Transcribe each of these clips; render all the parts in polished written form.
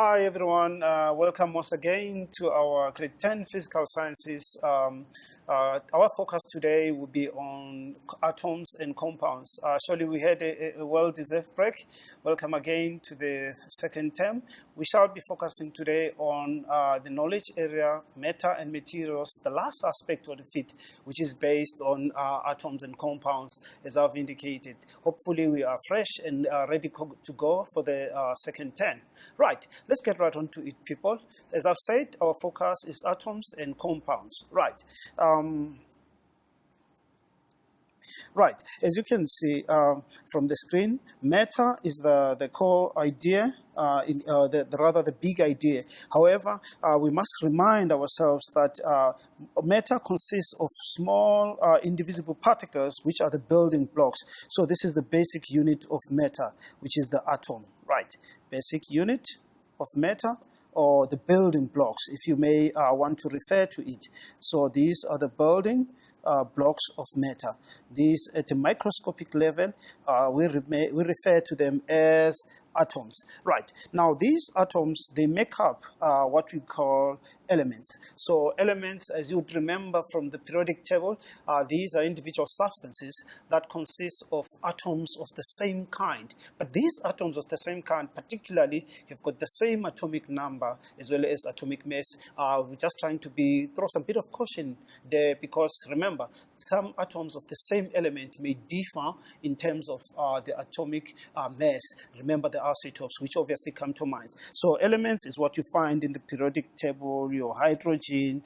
Hi everyone, welcome once again to our Grade 10 Physical Sciences. Our focus today will be on atoms and compounds. Surely we had a well-deserved break. Welcome again to the second term. We shall be focusing today on the knowledge area, matter and materials, the last aspect of it, which is based on atoms and compounds, as I've indicated. Hopefully we are fresh and ready to go for the second term. Right. Let's get right on to it, people. As I've said, our focus is atoms and compounds. Right. Right. As you can see from the screen, matter is the core idea, the big idea. However, we must remind ourselves that matter consists of small indivisible particles, which are the building blocks. So this is the basic unit of matter, which is the atom. Right. Basic unit of matter, or the building blocks, if you may want to refer to it. So these are the building blocks of matter. These, at a microscopic level, we refer to them as atoms. Right. Now, these atoms, they make up what we call elements. So elements, as you would remember from the periodic table, these are individual substances that consist of atoms of the same kind. But these atoms of the same kind, particularly, have got the same atomic number as well as atomic mass. We're just trying to throw some bit of caution there, because remember, some atoms of the same element may differ in terms of the atomic mass. Remember the isotopes, which obviously come to mind. So elements is what you find in the periodic table, your hydrogen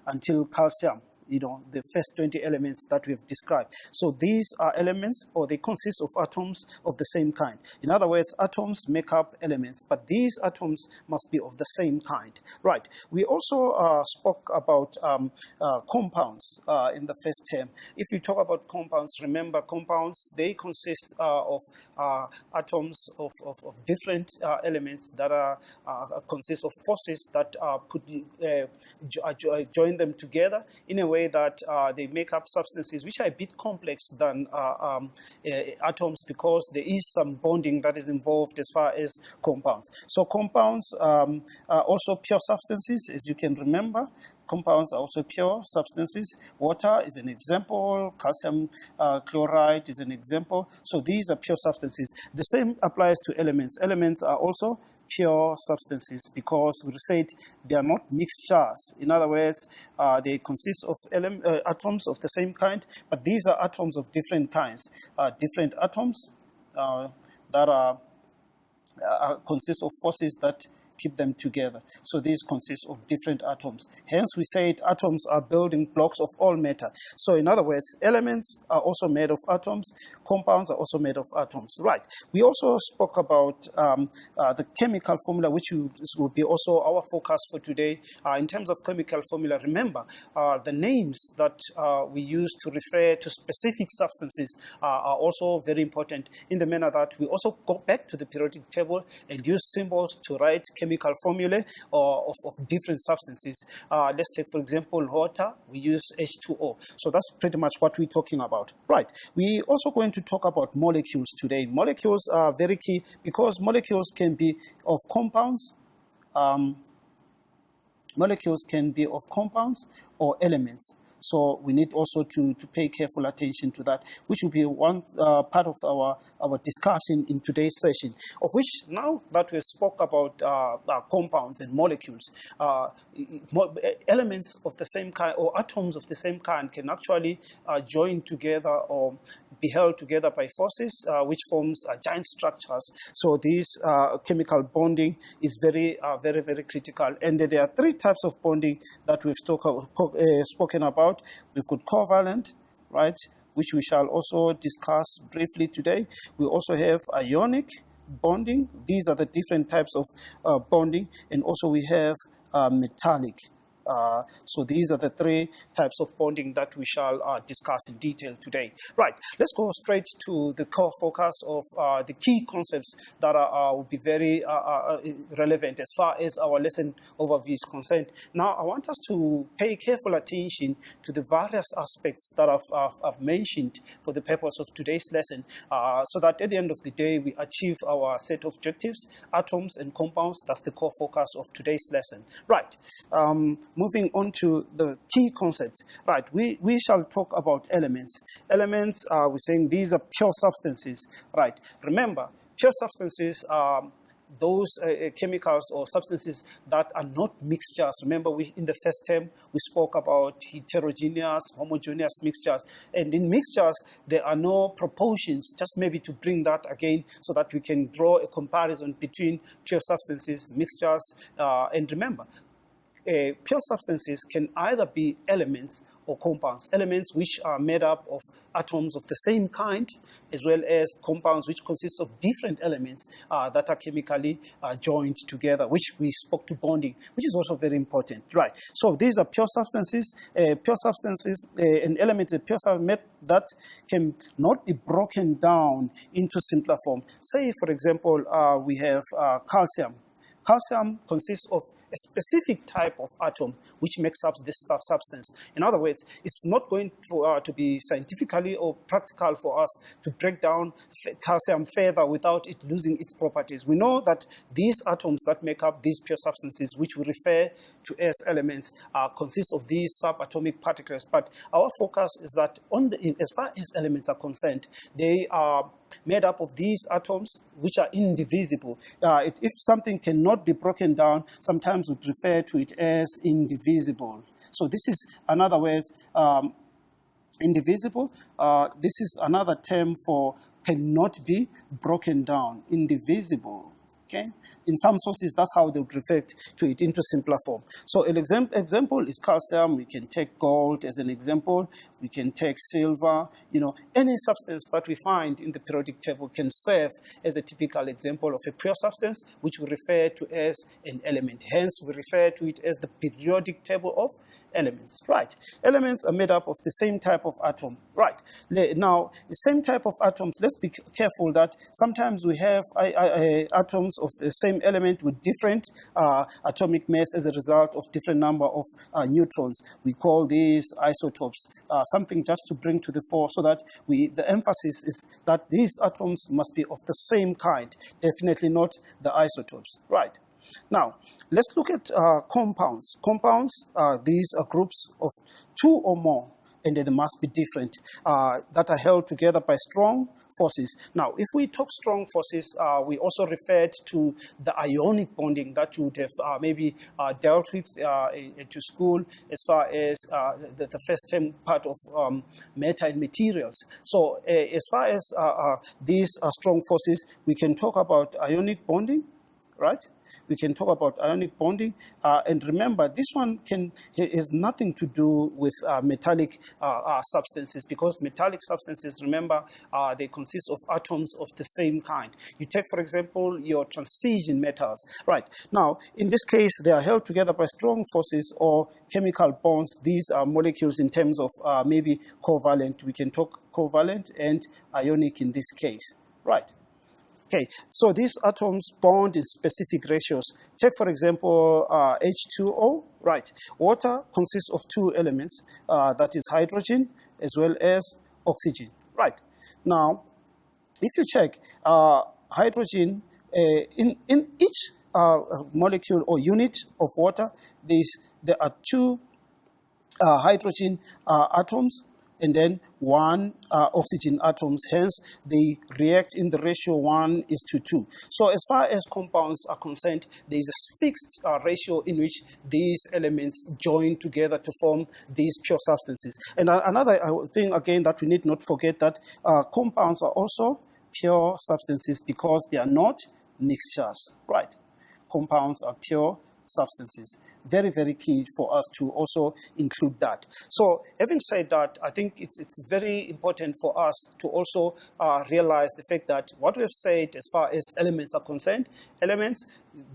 until calcium. You know, the first 20 elements that we've described. So these are elements, or they consist of atoms of the same kind. In other words, atoms make up elements, but these atoms must be of the same kind. Right. We also spoke about compounds in the first term. If you talk about compounds, remember compounds, they consist of atoms of different elements that consist of forces that join them together in a way that they make up substances which are a bit complex than atoms, because there is some bonding that is involved as far as compounds. So compounds are also pure substances, as you can remember. Compounds are also pure substances. Water is an example. Calcium chloride is an example. So these are pure substances. The same applies to elements. Elements are also pure substances, because we said they are not mixtures. In other words, they consist of atoms of the same kind, but these are atoms of different kinds. Different atoms that consist of forces that keep them together. So these consist of different atoms. Hence, we said atoms are building blocks of all matter. So in other words, elements are also made of atoms. Compounds are also made of atoms. Right. We also spoke about the chemical formula, which will be also our focus for today. In terms of chemical formula, remember, the names that we use to refer to specific substances are also very important, in the manner that we also go back to the periodic table and use symbols to write chemical formulae of different substances. Let's take, for example, water. We use H2O. So that's pretty much what we're talking about. Right. We're also going to talk about molecules today. Molecules are very key, because molecules can be of compounds. Molecules can be of compounds or elements. So we need also to pay careful attention to that, which will be one part of our discussion in today's session, of which, now that we spoke about compounds and molecules, elements of the same kind, or atoms of the same kind, can actually join together or be held together by forces, which forms giant structures. So this chemical bonding is very, very critical. And there are three types of bonding that we've spoken about. We've got covalent, right, which we shall also discuss briefly today. We also have ionic bonding. These are the different types of bonding. And also we have metallic So these are the three types of bonding that we shall discuss in detail today. Right, let's go straight to the core focus of the key concepts that will be very relevant as far as our lesson overview is concerned. Now, I want us to pay careful attention to the various aspects that I've mentioned for the purpose of today's lesson, so that at the end of the day, we achieve our set of objectives, atoms and compounds. That's the core focus of today's lesson. Right, moving on to the key concepts. Right, we shall talk about elements. Elements, we're saying these are pure substances. Right, remember, pure substances are those chemicals or substances that are not mixtures. Remember, in the first term, we spoke about heterogeneous, homogeneous mixtures. And in mixtures, there are no proportions, just maybe to bring that again so that we can draw a comparison between pure substances, mixtures. And remember, pure substances can either be elements or compounds. Elements which are made up of atoms of the same kind, as well as compounds which consist of different elements that are chemically joined together, which we spoke to bonding, which is also very important. Right. So these are pure substances. An element, a pure substance that can not be broken down into simpler form. Say, for example, we have calcium. Calcium consists of a specific type of atom which makes up this substance. In other words, it's not going to be scientifically or practical for us to break down calcium further without it losing its properties. We know that these atoms that make up these pure substances, which we refer to as elements, consist of these subatomic particles. But our focus is that as far as elements are concerned, they are made up of these atoms which are indivisible. If something cannot be broken down, sometimes we refer to it as indivisible. So this is another word, indivisible. This is another term for cannot be broken down, indivisible. Okay? In some sources, that's how they would refer to it into simpler form. So an example is calcium. We can take gold as an example. We can take silver. Any substance that we find in the periodic table can serve as a typical example of a pure substance, which we refer to as an element. Hence, we refer to it as the periodic table of elements. Right. Elements are made up of the same type of atom. Right. Now, the same type of atoms, let's be careful that sometimes we have atoms of the same element with different atomic mass as a result of different number of neutrons. We call these isotopes. Something just to bring to the fore so that the emphasis is that these atoms must be of the same kind, definitely not the isotopes. Right. Now, let's look at compounds. Compounds, these are groups of two or more, and they must be different, that are held together by strong forces. Now, if we talk strong forces, we also referred to the ionic bonding that you would have maybe dealt with to school as far as the first term part of matter and materials. So as far as these strong forces, we can talk about ionic bonding. Right? We can talk about ionic bonding. And remember, this one has nothing to do with metallic substances, because metallic substances, remember, they consist of atoms of the same kind. You take, for example, your transition metals. Right. Now, in this case, they are held together by strong forces or chemical bonds. These are molecules in terms of maybe covalent. We can talk covalent and ionic in this case. Right. Okay, so these atoms bond in specific ratios. Take, for example, H2O. Right. Water consists of two elements, that is hydrogen as well as oxygen. Right. Now, if you check hydrogen, in each molecule or unit of water, there are two hydrogen atoms and then one oxygen atoms. Hence, they react in the ratio 1:2. So as far as compounds are concerned, there is a fixed ratio in which these elements join together to form these pure substances. And another thing, again, that we need not forget, that compounds are also pure substances because they are not mixtures. Right. Compounds are pure substances. Very, very key for us to also include that. So having said that, I think it's very important for us to also realize the fact that what we have said as far as elements are concerned, elements,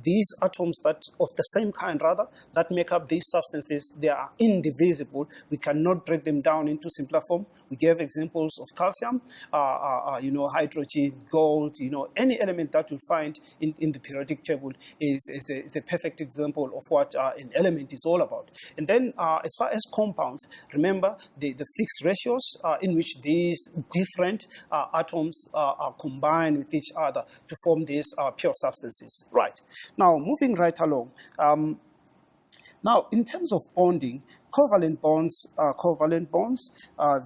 these atoms that of the same kind, rather, that make up these substances, they are indivisible. We cannot break them down into simpler form. We gave examples of calcium, hydrogen, gold, any element that you find in the periodic table is a perfect example of what an element is all about. And then as far as compounds, remember the fixed ratios in which these different atoms are combined with each other to form these pure substances. Right. Now, moving right along. Now, in terms of bonding, covalent bonds,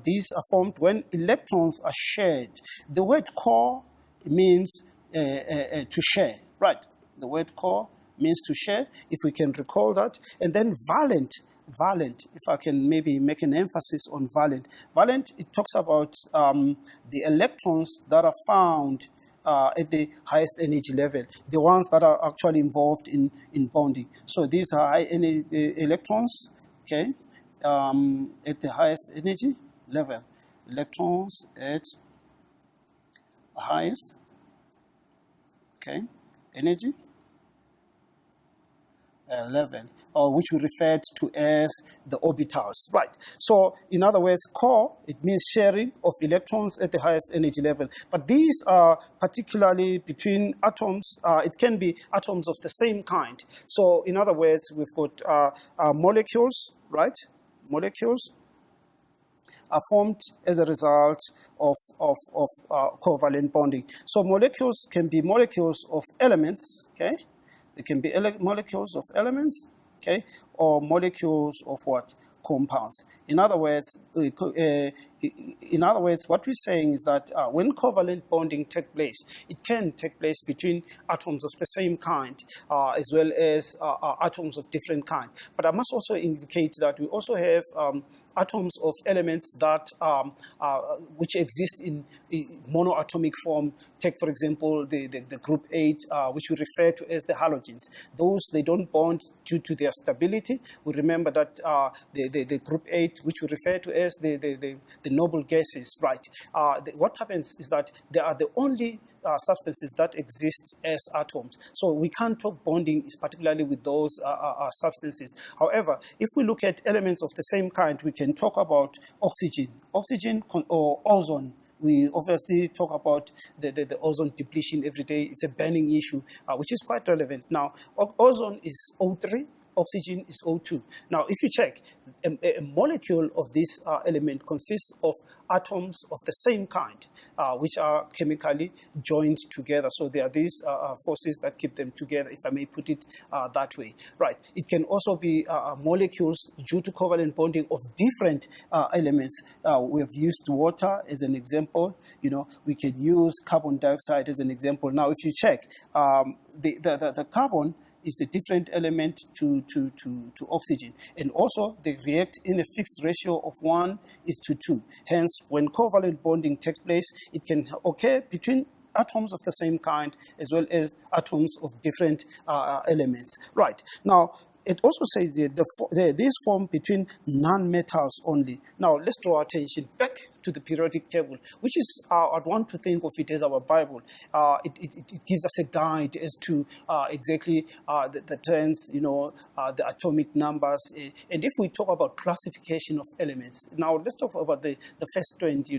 these are formed when electrons are shared. The word core means to share, right? The word core means to share, if we can recall that. And then valent, if I can maybe make an emphasis on valent. Valent, it talks about the electrons that are found at the highest energy level, the ones that are actually involved in bonding. So these are high energy electrons, okay, at the highest energy level. Electrons at highest, okay, energy level, or which we refer to as the orbitals, right? So, in other words, core, it means sharing of electrons at the highest energy level. But these are particularly between atoms. It can be atoms of the same kind. So, in other words, we've got molecules, right? Molecules are formed as a result of covalent bonding. So, molecules can be molecules of elements, okay? They can be molecules of elements, okay, or molecules of what? Compounds. In other words, what we're saying is that when covalent bonding takes place, it can take place between atoms of the same kind, as well as atoms of different kind. But I must also indicate that we also have atoms of elements that which exist in monoatomic form. Take, for example, the group 8, which we refer to as the halogens. Those, they don't bond due to their stability. We remember that the group 8, which we refer to as the noble gases, right? What happens is that they are the only substances that exist as atoms. So we can't talk bonding, particularly with those substances. However, if we look at elements of the same kind, we can talk about oxygen or ozone. We obviously talk about the ozone depletion every day. It's a burning issue, which is quite relevant. Now, ozone is O3. Oxygen is O2. Now, if you check, a molecule of this element consists of atoms of the same kind, which are chemically joined together. So there are these forces that keep them together, if I may put it that way. Right. It can also be molecules due to covalent bonding of different elements. We've used water as an example. We can use carbon dioxide as an example. Now, if you check, the carbon is a different element to oxygen. And also, they react in a fixed ratio of 1:2. Hence, when covalent bonding takes place, it can occur between atoms of the same kind as well as atoms of different elements. Right. Now, it also says that these form between non-metals only. Now, let's draw attention back to the periodic table, which is, I'd want to think of it as our Bible. It gives us a guide as to exactly the trends, the atomic numbers. And if we talk about classification of elements, now let's talk about the first trend.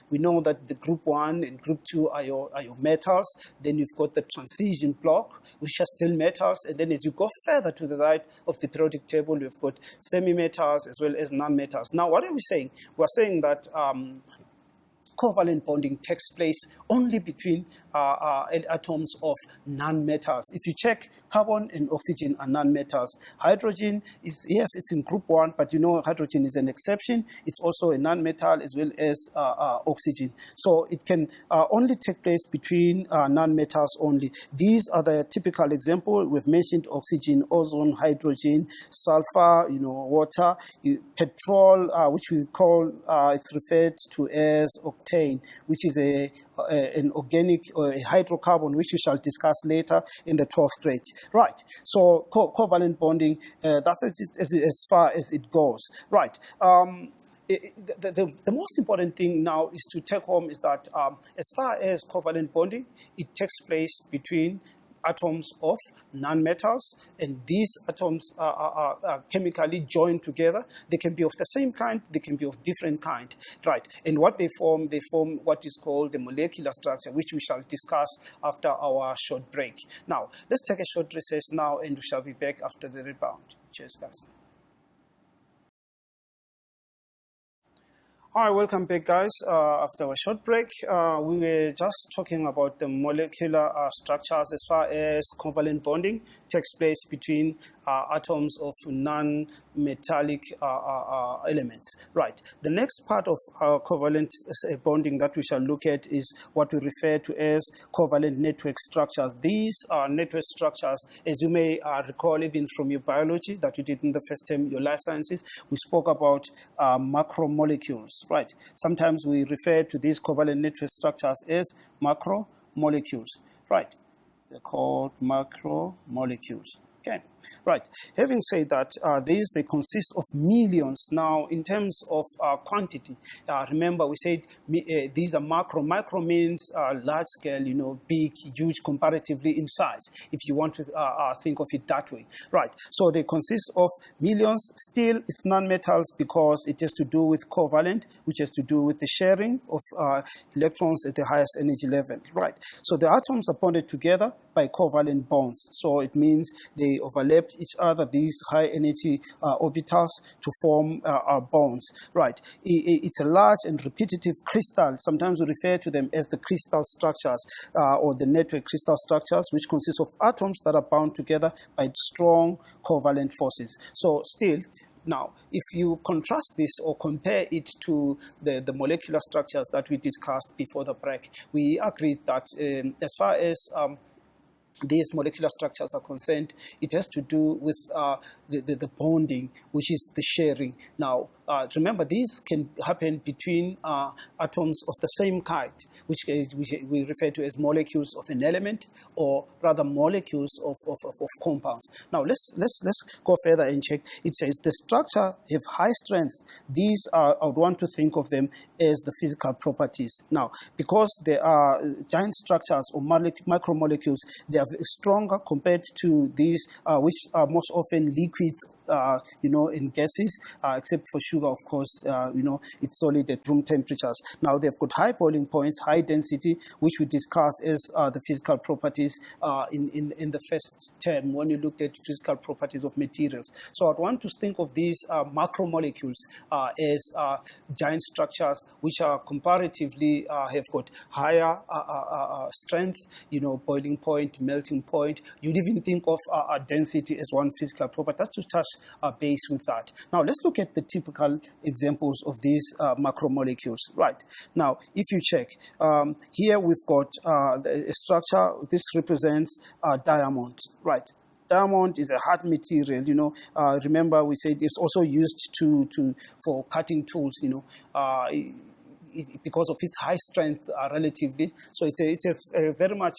We know that the group 1 and group 2 are your metals. Then you've got the transition block, which are still metals. And then as you go further to the right of the periodic table, we've got semi-metals as well as non-metals. Now, what are we saying? We're saying that covalent bonding takes place only between atoms of non-metals. If you check, carbon and oxygen are non-metals. Hydrogen is, yes, it's in group 1, but hydrogen is an exception. It's also a non-metal as well as oxygen. So it can only take place between non-metals only. These are the typical example. We've mentioned oxygen, ozone, hydrogen, sulfur, water, petrol, which we call, it's referred to as octane, which is an organic or a hydrocarbon, which we shall discuss later in the 12th grade. Right. So covalent bonding, that's as far as it goes. Right. The most important thing now is to take home is that as far as covalent bonding, it takes place between atoms of nonmetals, and these atoms are chemically joined together. They can be of the same kind, they can be of different kind, right? And what they form what is called the molecular structure, which we shall discuss after our short break. Now, let's take a short recess now, and we shall be back after the rebound. Cheers, guys. All right, welcome back, guys. After a short break, we were just talking about the molecular structures as far as covalent bonding takes place between atoms of non-metallic elements. Right. The next part of covalent bonding that we shall look at is what we refer to as covalent network structures. These are network structures, as you may recall even from your biology that you did in the first term, your life sciences, we spoke about macromolecules. Right. Sometimes we refer to these covalent network structures as macromolecules. Right. They're called macromolecules. Okay. Right. Having said that, they consist of millions. Now, in terms of quantity, remember we said these are macro. Macro means large scale, big, huge, comparatively in size, if you want to think of it that way. Right. So they consist of millions. Still, it's nonmetals because it has to do with covalent, which has to do with the sharing of electrons at the highest energy level. Right. So the atoms are bonded together by covalent bonds. So it means they overlap each other, these high energy orbitals, to form bonds. Right. It's a large and repetitive crystal. Sometimes we refer to them as the crystal structures or the network crystal structures, which consist of atoms that are bound together by strong covalent forces. So still, now, if you contrast this or compare it to the molecular structures that we discussed before the break, we agreed that as far as these molecular structures are concerned, it has to do with the bonding, which is the sharing. Now, remember, these can happen between atoms of the same kind, which we refer to as molecules of an element, or rather molecules of compounds. Now, let's go further and check. It says the structure have high strength. These are, I would want to think of them as the physical properties. Now, because they are giant structures or macromolecules, they are stronger compared to these, which are most often liquids, in gases, except for sugar, of course, it's solid at room temperatures. Now, they've got high boiling points, high density, which we discussed as the physical properties in the first term when you looked at physical properties of materials. So I'd want to think of these macromolecules as giant structures which are comparatively have got higher strength, boiling point, melting point. You'd even think of density as one physical property. That's to touch base with that. Now, let's look at the typical examples of these macromolecules. Right. Now, if you check, here we've got a structure. This represents diamond. Right. Diamond is a hard material, remember we said it's also used for cutting tools, because of its high strength relatively. So it is a very much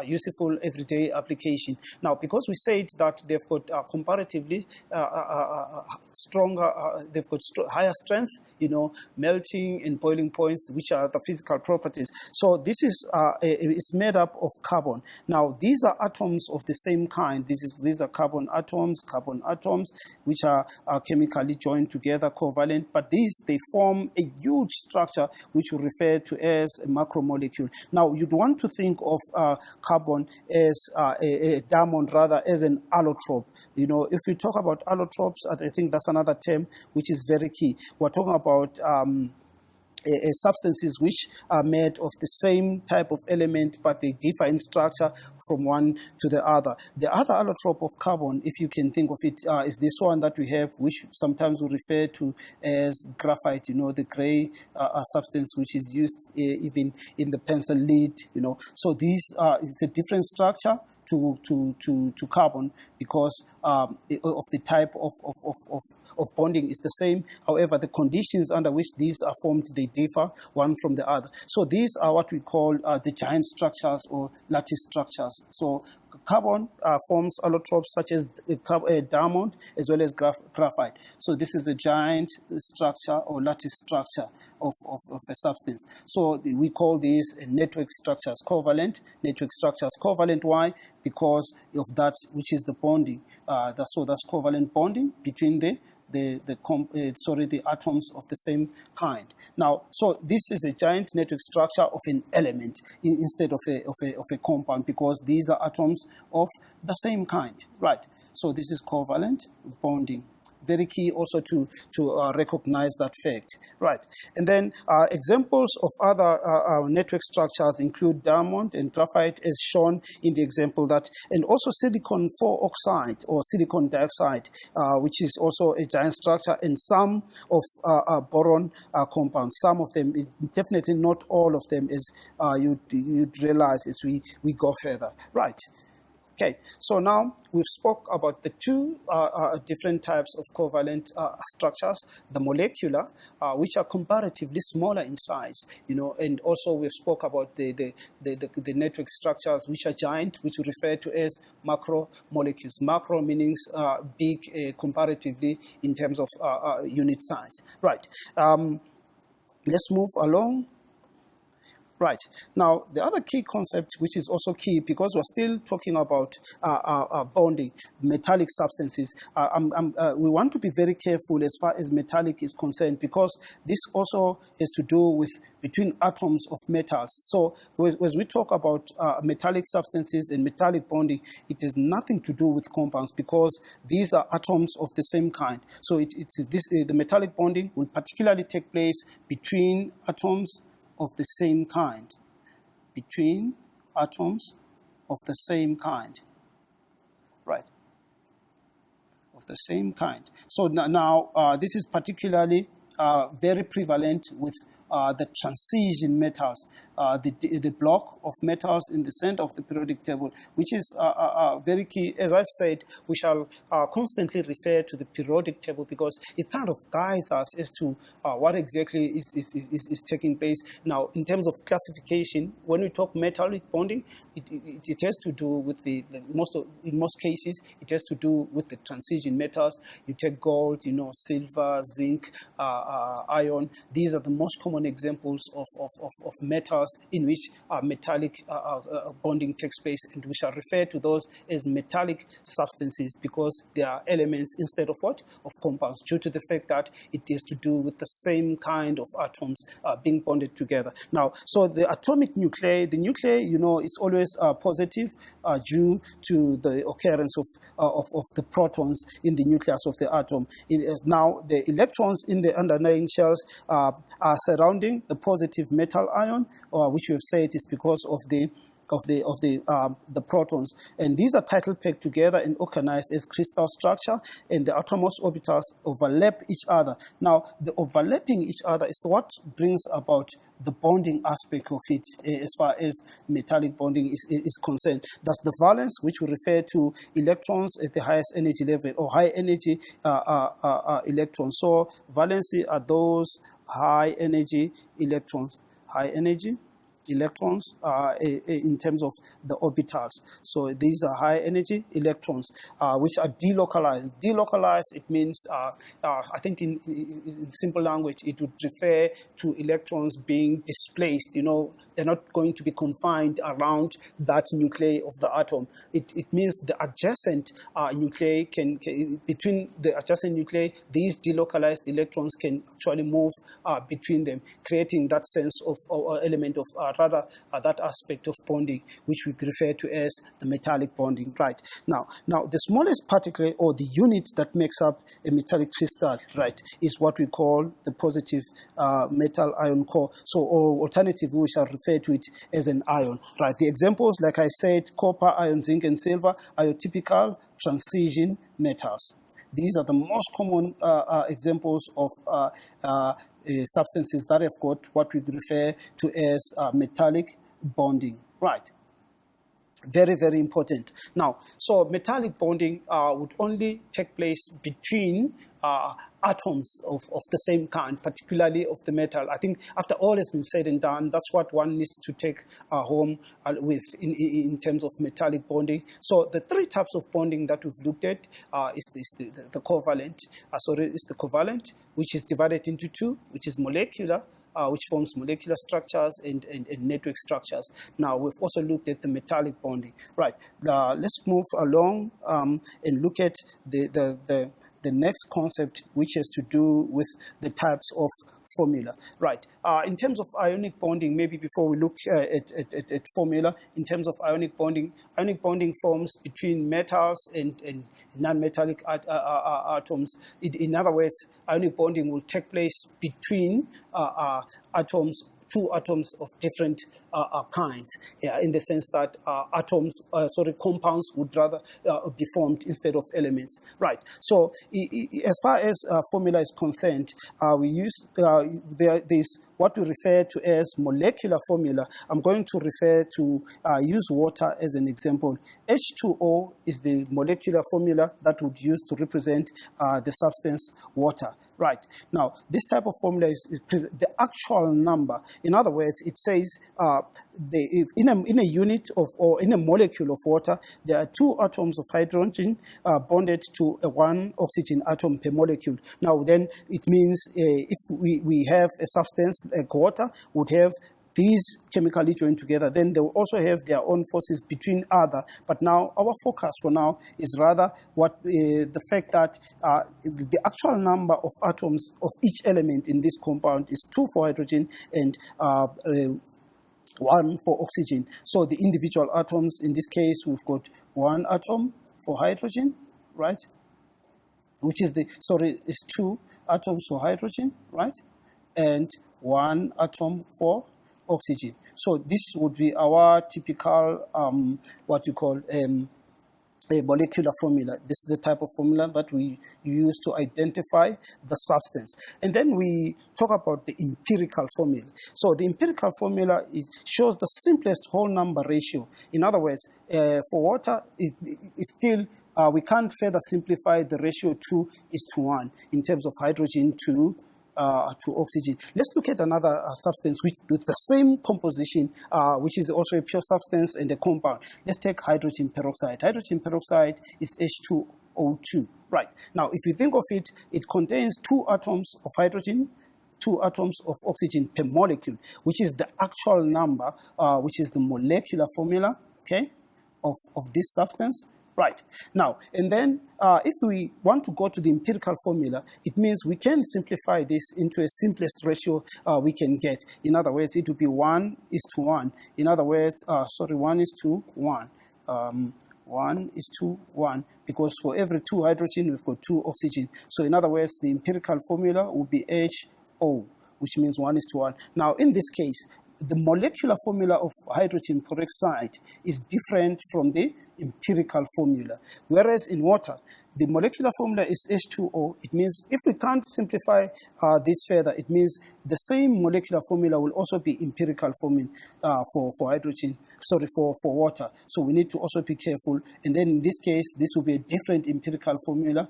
useful everyday application. Now, because we said that they've got comparatively stronger, they've got higher strength, melting and boiling points, which are the physical properties. So this is it's made up of carbon. Now, these are atoms of the same kind. These are carbon atoms, which are chemically joined together, covalent. But they form a huge structure which we refer to as a macromolecule. Now, you'd want to think of carbon as a diamond, rather as an allotrope. If we talk about allotropes, I think that's another term which is very key. We're talking about substances which are made of the same type of element, but they differ in structure from one to the other. The other allotrope of carbon, if you can think of it, is this one that we have, which sometimes we refer to as graphite, the gray substance which is used even in the pencil lead, So this is a different structure to carbon because of the type of bonding is the same. However, the conditions under which these are formed, they differ one from the other. So these are what we call the giant structures or lattice structures. So carbon forms allotropes such as diamond as well as graphite. So this is a giant structure or lattice structure of a substance. So we call these network structures, covalent network structures. Covalent, why? Because of that which is the bonding. That's covalent bonding between the atoms of the same kind. Now, so this is a giant network structure of an element instead of a compound, because these are atoms of the same kind, right? So this is covalent bonding. Very key also to recognize that fact, right? And then examples of other network structures include diamond and graphite, as shown in the example that, and also silicon 4 oxide or silicon dioxide, which is also a giant structure, and some of boron compounds. Some of them, definitely not all of them, as you'd realize as we go further, right? Okay, so now we've spoke about the two different types of covalent structures, the molecular, which are comparatively smaller in size, and also we've spoke about the network structures, which are giant, which we refer to as macromolecules. Macro meaning big comparatively in terms of unit size. Right. Let's move along. Right. Now, the other key concept, which is also key because we're still talking about bonding, metallic substances, we want to be very careful as far as metallic is concerned, because this also has to do with between atoms of metals. So as we talk about metallic substances and metallic bonding, it has nothing to do with compounds, because these are atoms of the same kind. So the metallic bonding will particularly take place between atoms of the same kind, between atoms of the same kind, right? Of the same kind. So now this is particularly very prevalent with the transition metals, the block of metals in the center of the periodic table, which is very key. As I've said, we shall constantly refer to the periodic table because it kind of guides us as to what exactly is taking place. Now, in terms of classification, when we talk metallic bonding, it has to do with in most cases, it has to do with the transition metals. You take gold, silver, zinc, iron. These are the most common examples of metals in which metallic bonding takes place, and we shall refer to those as metallic substances because they are elements instead of what? Of compounds, due to the fact that it has to do with the same kind of atoms being bonded together. Now, so the atomic nuclei, is always positive due to the occurrence of the protons in the nucleus of the atom. Now, the electrons in the underlying shells are surrounding the positive metal ion, which we have said is because of the protons, and these are tightly packed together and organized as crystal structure, and the outermost orbitals overlap each other. Now, the overlapping each other is what brings about the bonding aspect of it as far as metallic bonding is concerned. That's the valence, which we refer to electrons at the highest energy level or high energy electrons. So valency are those high energy electrons. High energy electrons in terms of the orbitals. So these are high energy electrons which are delocalized. Delocalized, it means, I think in simple language, it would refer to electrons being displaced. They're not going to be confined around that nuclei of the atom. It means the adjacent nuclei between the adjacent nuclei, these delocalized electrons can actually move between them, creating that sense of element of that aspect of bonding, which we refer to as the metallic bonding. Right. Now the smallest particle or the unit that makes up a metallic crystal, right, is what we call the positive metal ion core. So, or alternatively, we shall refer to it as an ion. Right. The examples, like I said, copper, iron, zinc, and silver are your typical transition metals. These are the most common examples of substances that have got what we refer to as metallic bonding. Right. Very, very important. Now, so metallic bonding would only take place between atoms of the same kind, particularly of the metal. I think after all has been said and done, that's what one needs to take home with in terms of metallic bonding. So the three types of bonding that we've looked at is the covalent. Is the covalent, which is divided into two, which is molecular, which forms molecular structures and network structures. Now, we've also looked at the metallic bonding. Right, let's move along and look at the next concept, which has to do with the types of formula. Right, in terms of ionic bonding, maybe before we look at formula, in terms of ionic bonding forms between metals and non-metallic atoms. In other words, ionic bonding will take place between two atoms of different kinds, in the sense that compounds would rather be formed instead of elements. Right. So, as far as formula is concerned, we use there's what we refer to as molecular formula. I'm going to refer to use water as an example. H2O is the molecular formula that would use to represent the substance water. Right. Now, this type of formula is the actual number. In other words, it says in a unit of, or in a molecule of water, there are two atoms of hydrogen bonded to one oxygen atom per molecule. Now, then it means if we have a substance like water, would have these chemically joined together, then they will also have their own forces between other. But now our focus for now is rather what the fact that the actual number of atoms of each element in this compound is 2 for hydrogen and 1 for oxygen. So the individual atoms, in this case, we've got 1 atom for hydrogen, right? Which is is 2 atoms for hydrogen, right? And 1 atom for oxygen. So this would be our typical what you call a molecular formula. This is the type of formula that we use to identify the substance. And then we talk about the empirical formula. So the empirical formula shows the simplest whole number ratio. In other words, for water, it's still we can't further simplify the ratio 2:1 in terms of hydrogen to oxygen. Let's look at another substance with the same composition, which is also a pure substance and a compound. Let's take hydrogen peroxide. Hydrogen peroxide is H2O2. Right. Now, if you think of it, it contains 2 atoms of hydrogen, 2 atoms of oxygen per molecule, which is the actual number, which is the molecular formula, okay, of this substance. Right. Now, and then if we want to go to the empirical formula, it means we can simplify this into a simplest ratio we can get. In other words, it would be 1:1. In other words, 1:1. 1:1, because for every 2 hydrogen, we've got 2 oxygen. So in other words, the empirical formula would be HO, which means 1:1. Now, in this case, the molecular formula of hydrogen peroxide is different from the empirical formula. Whereas in water, the molecular formula is H2O. It means if we can't simplify this further, it means the same molecular formula will also be empirical formula for hydrogen, for water. So we need to also be careful. And then in this case, this will be a different empirical formula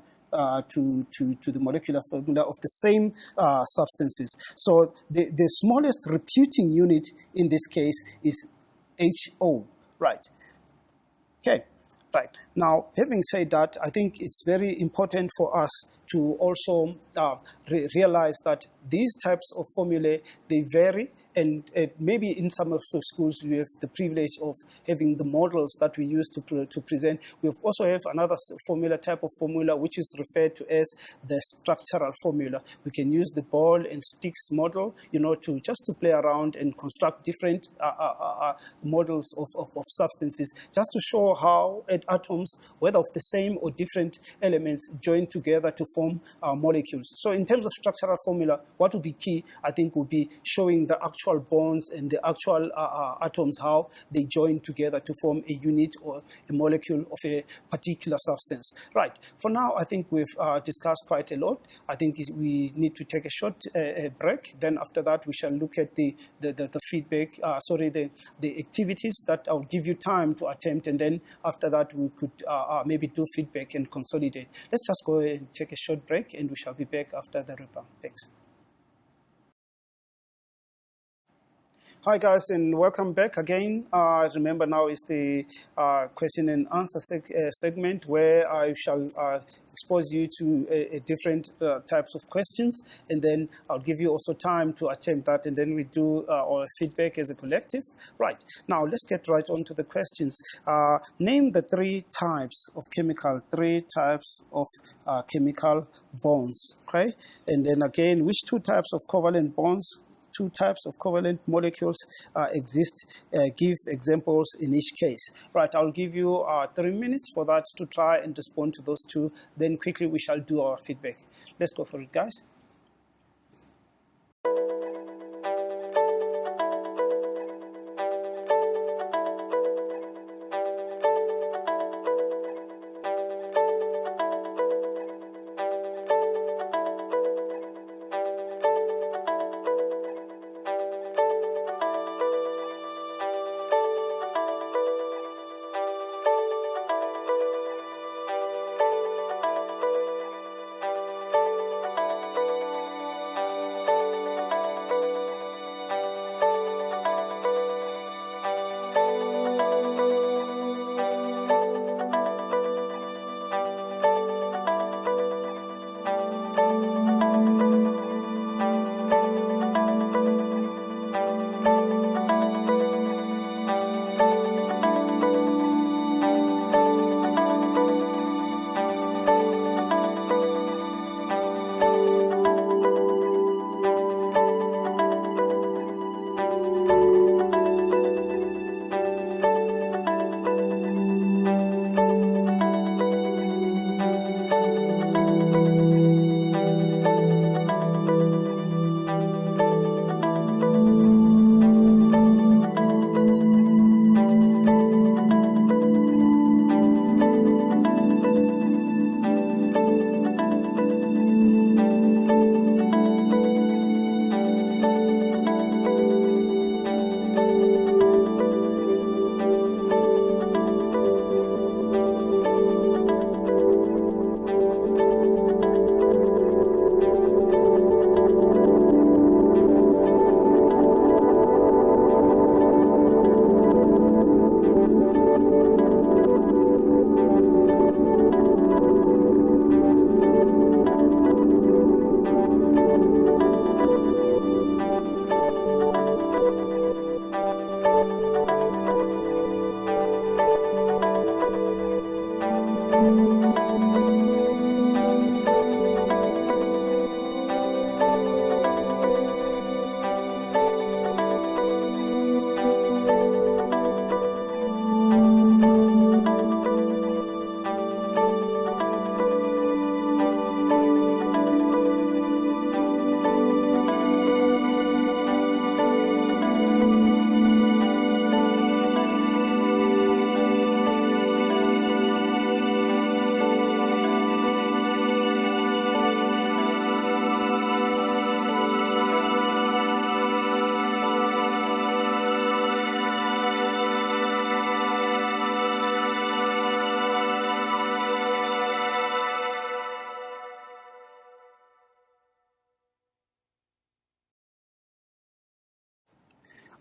to the molecular formula of the same substances. So the smallest repeating unit in this case is HO, right? Okay, right. Now, having said that, I think it's very important for us to also realize that these types of formulae, they vary. And maybe in some of the schools, we have the privilege of having the models that we use to present. We also have another type of formula, which is referred to as the structural formula. We can use the ball and sticks model, to play around and construct different models of substances, just to show how atoms, whether of the same or different elements, join together to form molecules. So in terms of structural formula, what would be key, I think, would be showing the actual actual bonds and the actual atoms, how they join together to form a unit or a molecule of a particular substance. Right. For now, I think we've discussed quite a lot. I think we need to take a short break. Then after that, we shall look at the feedback, the activities that I'll give you time to attempt. And then after that, we could maybe do feedback and consolidate. Let's just go and take a short break, and we shall be back after the rebound. Thanks. Hi guys, and welcome back again. Remember, now is the question and answer segment, where I shall expose you to a different types of questions, and then I'll give you also time to attempt that, and then we do our feedback as a collective. Right, now let's get right on to the questions. Name the three types of chemical bonds, okay? And then again, which two types of covalent bonds, two types of covalent molecules exist. Give examples in each case. Right, I'll give you 3 minutes for that to try and respond to those two. Then quickly we shall do our feedback. Let's go for it, guys.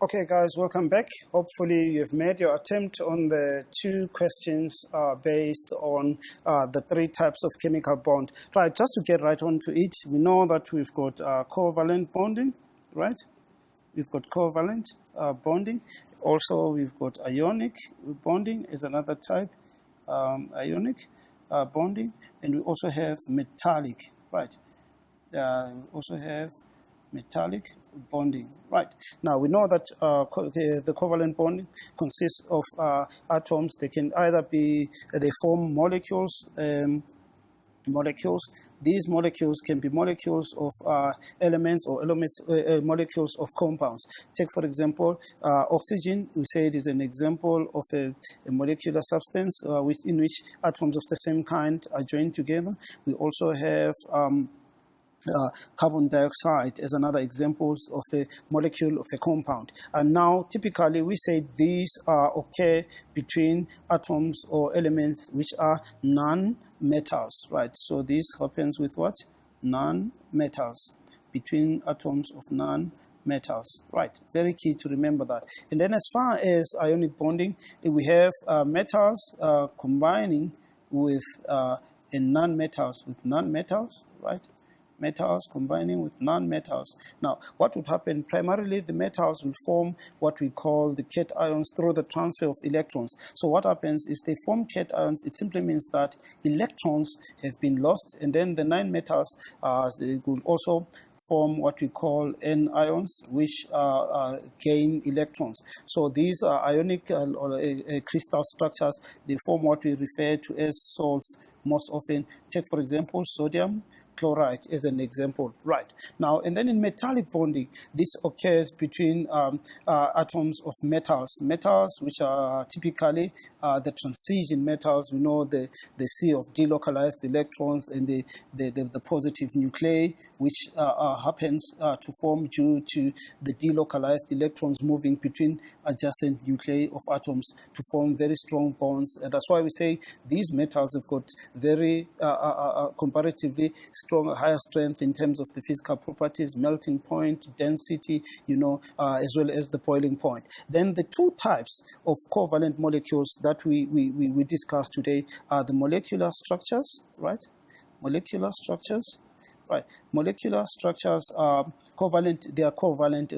Okay, guys, welcome back. Hopefully, you've made your attempt on the two questions based on the three types of chemical bond. Right, just to get right on to it, we know that we've got covalent bonding, right? We've got covalent bonding. Also, we've got ionic bonding is another type, ionic bonding. And we also have metallic, right? We also have metallic bonding. Right. Now, we know that the covalent bonding consists of atoms. They can either be, they form molecules molecules. These molecules can be molecules of elements or molecules of compounds. Take, for example, oxygen. We say it is an example of a molecular substance in which atoms of the same kind are joined together. We also have carbon dioxide as another example of a molecule of a compound. And now, typically, we say these occur between atoms or elements which are non-metals, right? So this happens with what? Non-metals, between atoms of non-metals, right? Very key to remember that. And then as far as ionic bonding, we have metals combining with non-metals, right? Metals combining with non-metals. Now, what would happen? Primarily, the metals will form what we call the cations through the transfer of electrons. So what happens if they form cations? It simply means that electrons have been lost, and then the non-metals they will also form what we call anions, which gain electrons. So these are ionic or crystal structures. They form what we refer to as salts most often. Take, for example, sodium chloride as an example, right? Now, and then in metallic bonding, this occurs between atoms of metals, which are typically the transition metals. We know the sea of delocalized electrons and the positive nuclei, which happens to form due to the delocalized electrons moving between adjacent nuclei of atoms to form very strong bonds. And that's why we say these metals have got very comparatively strong, higher strength in terms of the physical properties, melting point, density, as well as the boiling point. Then the two types of covalent molecules that we discussed today are the molecular structures, right? Molecular structures. Right, molecular structures are covalent. They are covalent,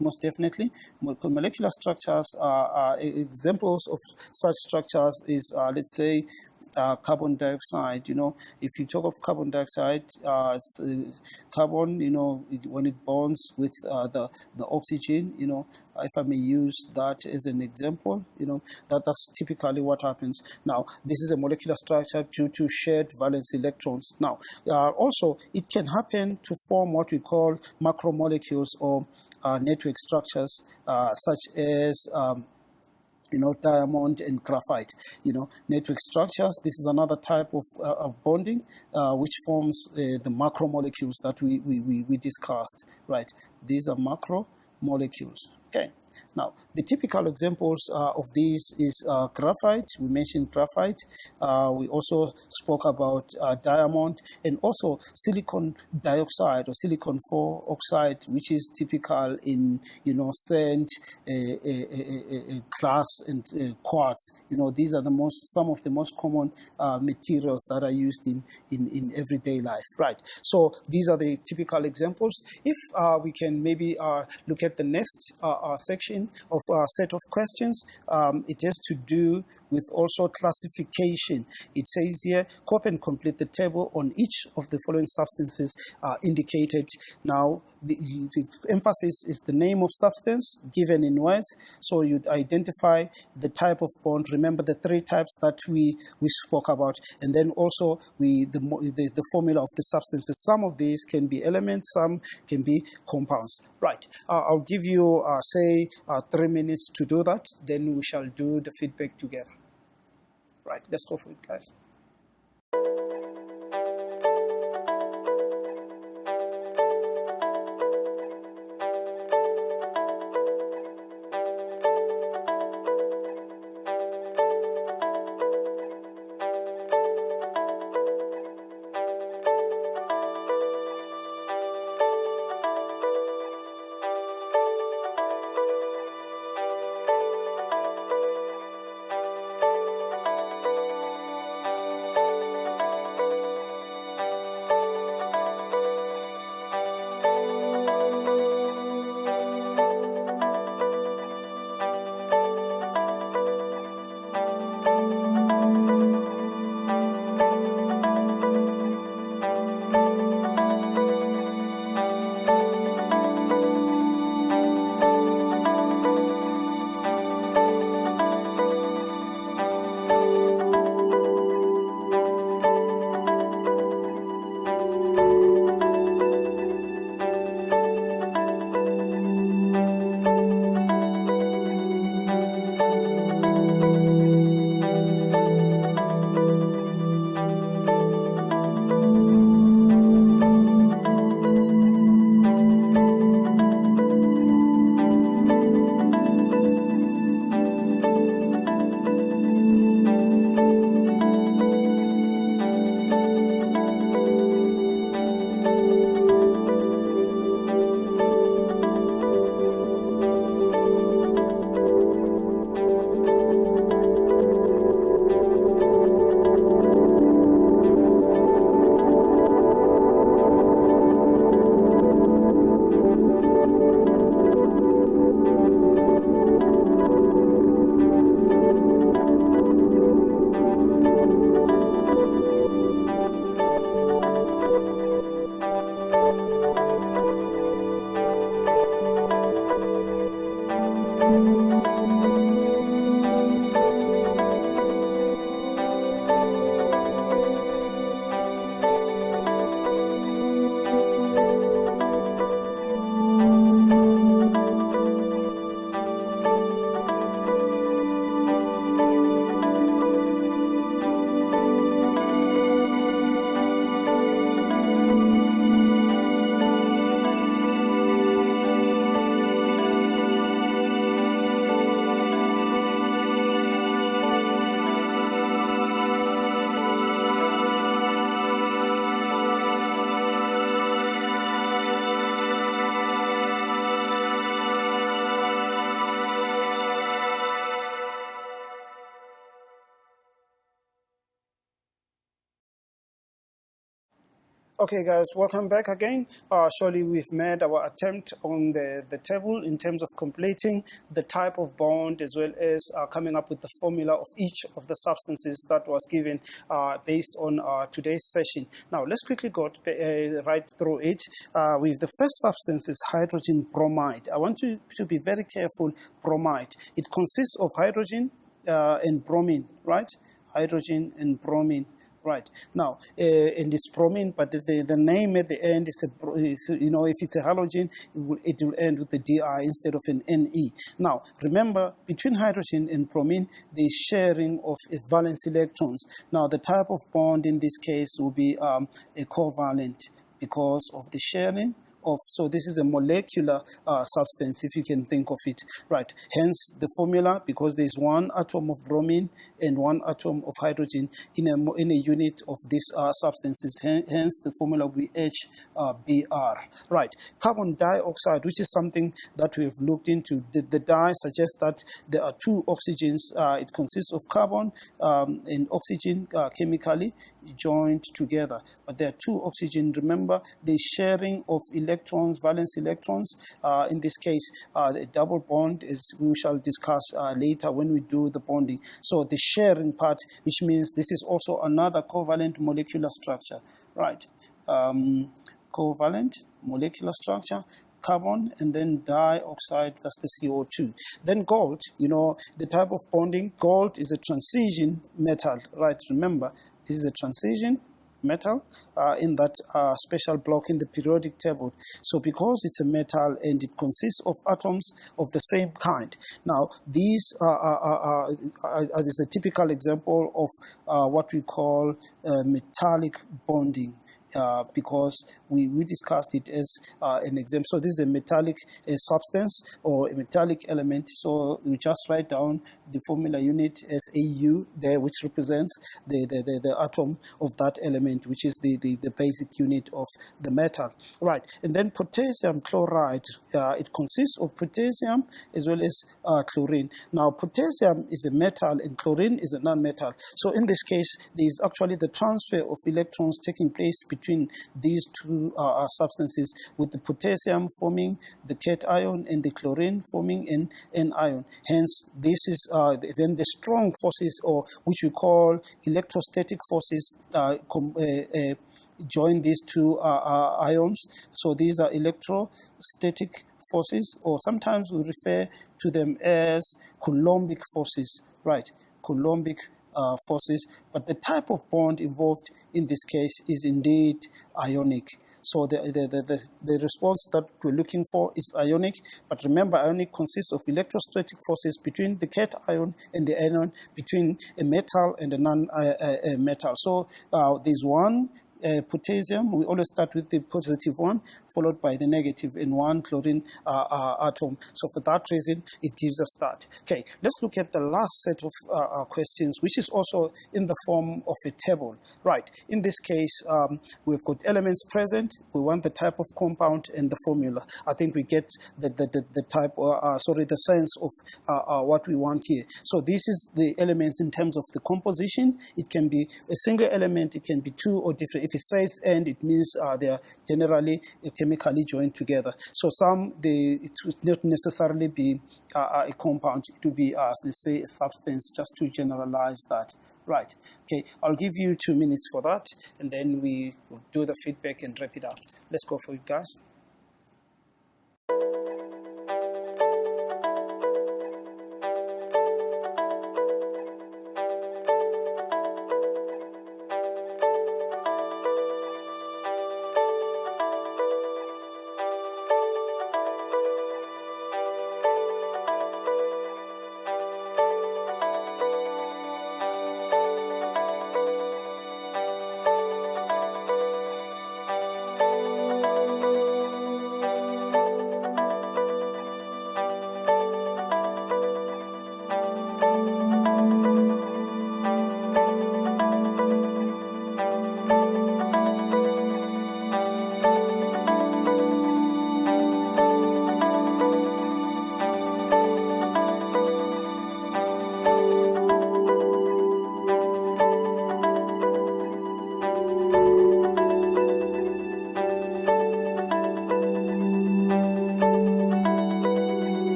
most definitely. Molecular structures are examples of such structures is, let's say, carbon dioxide. If you talk of carbon dioxide, carbon, when it bonds with the oxygen, if I may use that as an example, that's typically what happens. Now, this is a molecular structure due to shared valence electrons. Now, also, it can happen to form what we call macromolecules or network structures, such as diamond and graphite, network structures. This is another type of bonding which forms the macromolecules that we discussed, right? These are macromolecules. Okay. Now, the typical examples of these is graphite. We mentioned graphite. We also spoke about diamond, and also silicon dioxide or silicon 4 oxide, which is typical in sand, glass, and quartz. These are some of the most common materials that are used in everyday life, right? So these are the typical examples. If we can maybe look at the next section of a set of questions, it has to do with also classification. It says here, copy and complete the table on each of the following substances indicated. Now, the emphasis is the name of substance given in words, so you'd identify the type of bond. Remember the three types that we spoke about, and then also the formula of the substances. Some of these can be elements, some can be compounds. Right. I'll give you say 3 minutes to do that. Then we shall do the feedback together. Right. Let's go for it, guys. Okay, guys, welcome back again. Surely we've made our attempt on the table in terms of completing the type of bond as well as coming up with the formula of each of the substances that was given based on today's session. Now, let's quickly go right through it. With the first substance is hydrogen bromide. I want you to be very careful. Bromide. It consists of hydrogen and bromine, right? Hydrogen and bromine. Right. Now, and it's bromine, but the name at the end is, if it's a halogen, it will end with the Di instead of an Ne. Now, remember, between hydrogen and bromine, there is sharing of valence electrons. Now, the type of bond in this case will be a covalent because of the sharing. So this is a molecular substance, if you can think of it, right? Hence the formula, because there is one atom of bromine and one atom of hydrogen in a unit of these substances. Hence the formula will be HBr, right? Carbon dioxide, which is something that we have looked into. The di suggests that there are two oxygens. It consists of carbon and oxygen chemically joined together, but there are two oxygen. Remember the sharing of electrons, valence electrons. In this case, the double bond, as we shall discuss later when we do the bonding. So the sharing part, which means this is also another covalent molecular structure, right? Covalent molecular structure. Carbon and then dioxide, that's the CO2. Then gold, the type of bonding. Gold is a transition metal, right? Remember, this is a transition metal in that special block in the periodic table. So because it's a metal and it consists of atoms of the same kind. Now, these is a typical example of what we call metallic bonding. Because we discussed it as an example. So this is a metallic substance or a metallic element. So we just write down the formula unit as AU there, which represents the atom of that element, which is the basic unit of the metal. Right. And then potassium chloride. It consists of potassium as well as chlorine. Now, potassium is a metal and chlorine is a non-metal. So in this case, there is actually the transfer of electrons taking place between these two substances, with the potassium forming the cation and the chlorine forming an anion. Hence, this is then the strong forces, or which we call electrostatic forces, join these two ions. So these are electrostatic forces, or sometimes we refer to them as Coulombic forces, right? Coulombic forces, but the type of bond involved in this case is indeed ionic. So the response that we're looking for is ionic, but remember, ionic consists of electrostatic forces between the cation and the anion, between a metal and a non-metal. So there's one potassium. We always start with the positive one, followed by the negative in one chlorine atom. So for that reason, it gives us that. Okay, let's look at the last set of questions, which is also in the form of a table. Right, in this case, we've got elements present. We want the type of compound and the formula. I think we get the type, the sense of what we want here. So this is the elements in terms of the composition. It can be a single element, it can be two or different. If it says and, it means they are generally chemically joined together. So it would not necessarily be a compound. It would be, let's say, a substance, just to generalize that. Right. Okay, I'll give you 2 minutes for that, and then we will do the feedback and wrap it up. Let's go for it, guys.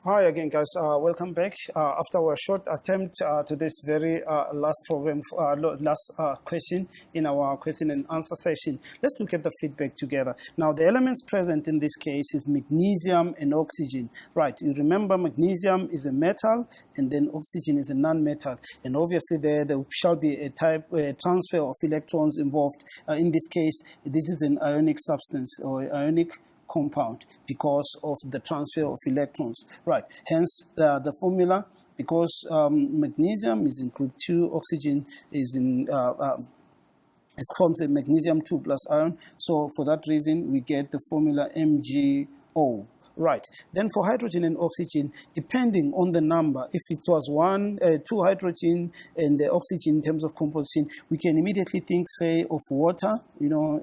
Hi again, guys. Welcome back. After our short attempt to this very last program, last question in our question and answer session, let's look at the feedback together. Now, the elements present in this case is magnesium and oxygen. Right. You remember magnesium is a metal, and then oxygen is a non-metal. And obviously, there shall be a transfer of electrons involved. In this case, this is an ionic substance or ionic compound because of the transfer of electrons. Right. Hence, the formula, because magnesium is in group 2, oxygen is in it's called a magnesium 2 plus ion. So for that reason, we get the formula MgO. Right. Then for hydrogen and oxygen, depending on the number, if it was 2 hydrogen and the oxygen in terms of composition, we can immediately think, say, of water,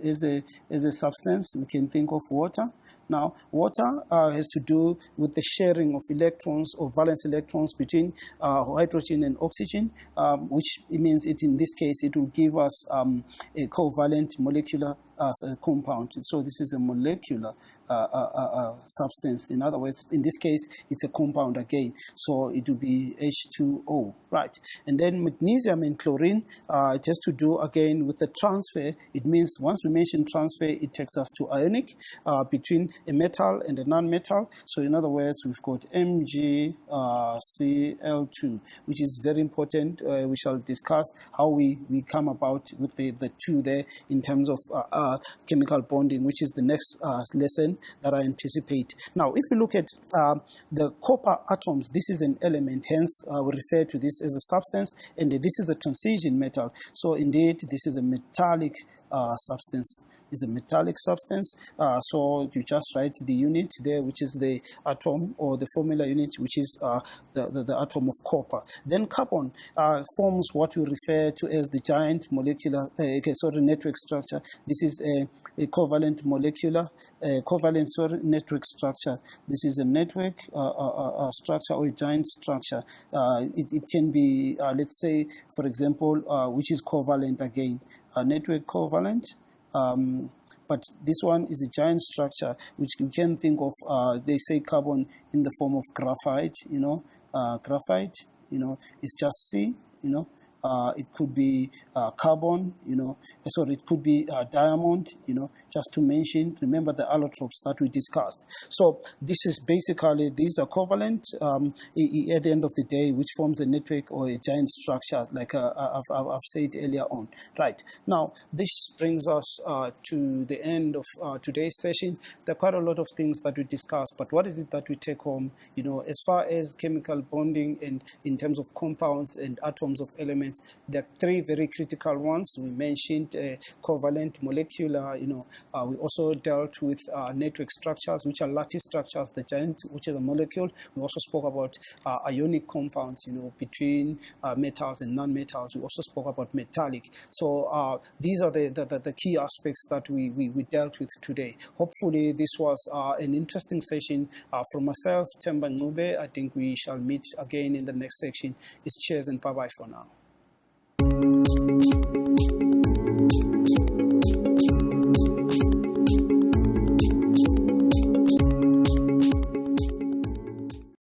as a substance. We can think of water. Now, water has to do with the sharing of electrons or valence electrons between hydrogen and oxygen, which means in this case, it will give us a covalent molecular compound. So this is a molecular substance. In other words, in this case, it's a compound again. So it will be H2O, right? And then magnesium and chlorine, it has to do again with the transfer. It means once we mention transfer, it takes us to ionic between a metal and a non-metal. So in other words, we've got MgCl2, which is very important. We shall discuss how we come about with the two there in terms of chemical bonding, which is the next lesson that I anticipate. Now, if you look at the copper atoms, this is an element, hence we refer to this as a substance, and this is a transition metal. So indeed, this is a metallic substance. Is a metallic substance. So you just write the unit there, which is the atom, or the formula unit, which is the atom of copper. Then carbon forms what we refer to as the giant molecular, network structure. This is a covalent molecular, network structure. This is a network structure or a giant structure. It can be, let's say, for example, which is covalent again, a network covalent. But this one is a giant structure, which you can think of, they say carbon in the form of graphite, graphite, it's just C, it could be carbon, it could be diamond, just to mention, remember the allotropes that we discussed. So this is basically, these are covalent at the end of the day, which forms a network or a giant structure, like I've said earlier on. Right. Now, this brings us to the end of today's session. There are quite a lot of things that we discussed, but what is it that we take home, as far as chemical bonding and in terms of compounds and atoms of elements? There are three very critical ones. We mentioned covalent, molecular, we also dealt with network structures, which are lattice structures, the giant, which is a molecule. We also spoke about ionic compounds, between metals and non-metals. We also spoke about metallic. So these are the key aspects that we dealt with today. Hopefully this was an interesting session from myself, Temba Ngube. I think we shall meet again in the next section. It's cheers and bye-bye for now.